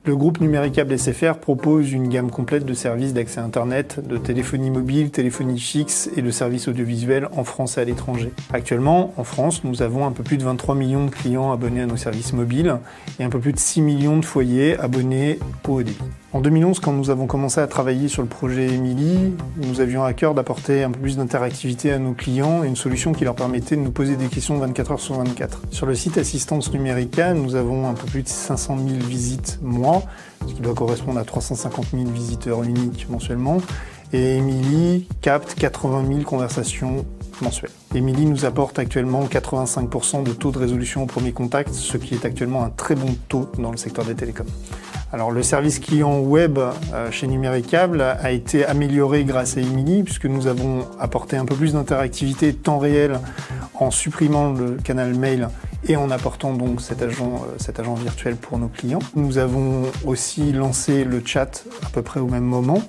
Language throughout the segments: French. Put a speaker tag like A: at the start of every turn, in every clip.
A: Le groupe Numéricable SFR propose une gamme complète de services d'accès Internet, de téléphonie mobile, téléphonie fixe et de services audiovisuels en France et à l'étranger. Actuellement, en France, nous avons un peu plus de 23 millions de clients abonnés à nos services mobiles et un peu plus de 6 millions de foyers abonnés au haut débit. En 2011, quand nous avons commencé à travailler sur le projet Emily, nous avions à cœur d'apporter un peu plus d'interactivité à nos clients et une solution qui leur permettait de nous poser des questions 24 heures sur 24. Sur le site Assistance Numérica, nous avons un peu plus de 500 000 visites mois, ce qui doit correspondre à 350 000 visiteurs uniques mensuellement, et Emily capte 80 000 conversations mensuelles. Emily nous apporte actuellement 85% de taux de résolution au premier contact, ce qui est actuellement un très bon taux dans le secteur des télécoms. Alors le service client web chez Numéricable a été amélioré grâce à Emily, puisque nous avons apporté un peu plus d'interactivité et de temps réel en supprimant le canal mail et en apportant donc cet agent virtuel pour nos clients. Nous avons aussi lancé le chat à peu près au même moment,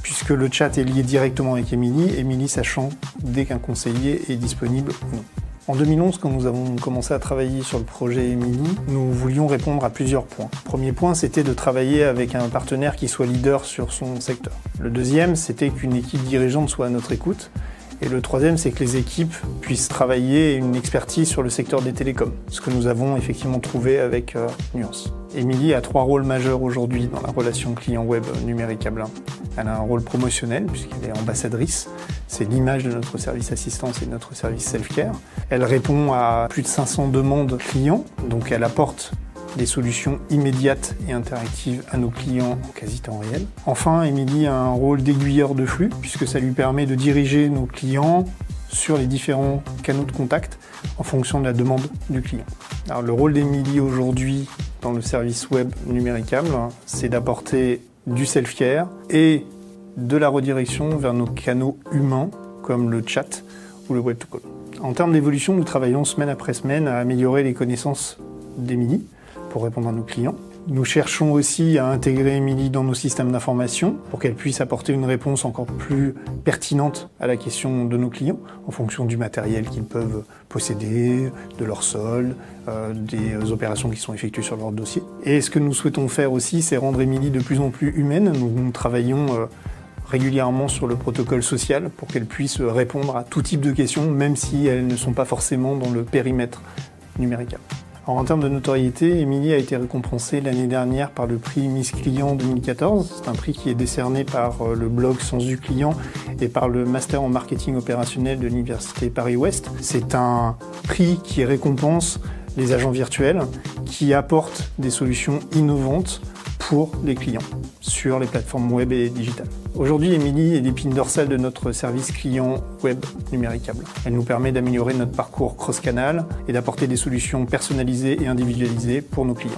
A: puisque le chat est lié directement avec Emily sachant dès qu'un conseiller est disponible ou non. En 2011, quand nous avons commencé à travailler sur le projet Emily, nous voulions répondre à plusieurs points. Le premier point, c'était de travailler avec un partenaire qui soit leader sur son secteur. Le deuxième, c'était qu'une équipe dirigeante soit à notre écoute. Et le troisième, c'est que les équipes puissent travailler une expertise sur le secteur des télécoms, ce que nous avons effectivement trouvé avec Nuance. Emily a 3 rôles majeurs aujourd'hui dans la relation client web Numéricable. Elle a un rôle promotionnel puisqu'elle est ambassadrice, c'est l'image de notre service assistance et de notre service self-care. Elle répond à plus de 500 demandes clients, donc elle apporte des solutions immédiates et interactives à nos clients en quasi-temps réel. Enfin, Emily a un rôle d'aiguilleur de flux, puisque ça lui permet de diriger nos clients sur les différents canaux de contact en fonction de la demande du client. Alors, le rôle d'Emily aujourd'hui dans le service web Numéricable, c'est d'apporter du self-care et de la redirection vers nos canaux humains, comme le chat ou le web-to-call. En termes d'évolution, nous travaillons semaine après semaine à améliorer les connaissances d'Emily pour répondre à nos clients. Nous cherchons aussi à intégrer Emily dans nos systèmes d'information pour qu'elle puisse apporter une réponse encore plus pertinente à la question de nos clients en fonction du matériel qu'ils peuvent posséder, de leur solde, des opérations qui sont effectuées sur leur dossier. Et ce que nous souhaitons faire aussi, c'est rendre Emily de plus en plus humaine. Nous travaillons régulièrement sur le protocole social pour qu'elle puisse répondre à tout type de questions, même si elles ne sont pas forcément dans le périmètre Numéricable. Alors, en termes de notoriété, Emily a été récompensée l'année dernière par le prix Miss Client 2014. C'est un prix qui est décerné par le blog Sens du Client et par le Master en Marketing Opérationnel de l'Université Paris-Ouest. C'est un prix qui récompense les agents virtuels qui apportent des solutions innovantes pour les clients sur les plateformes web et digitales. Aujourd'hui, Emily est l'épine dorsale de notre service client web Numéricable. Elle nous permet d'améliorer notre parcours cross-canal et d'apporter des solutions personnalisées et individualisées pour nos clients.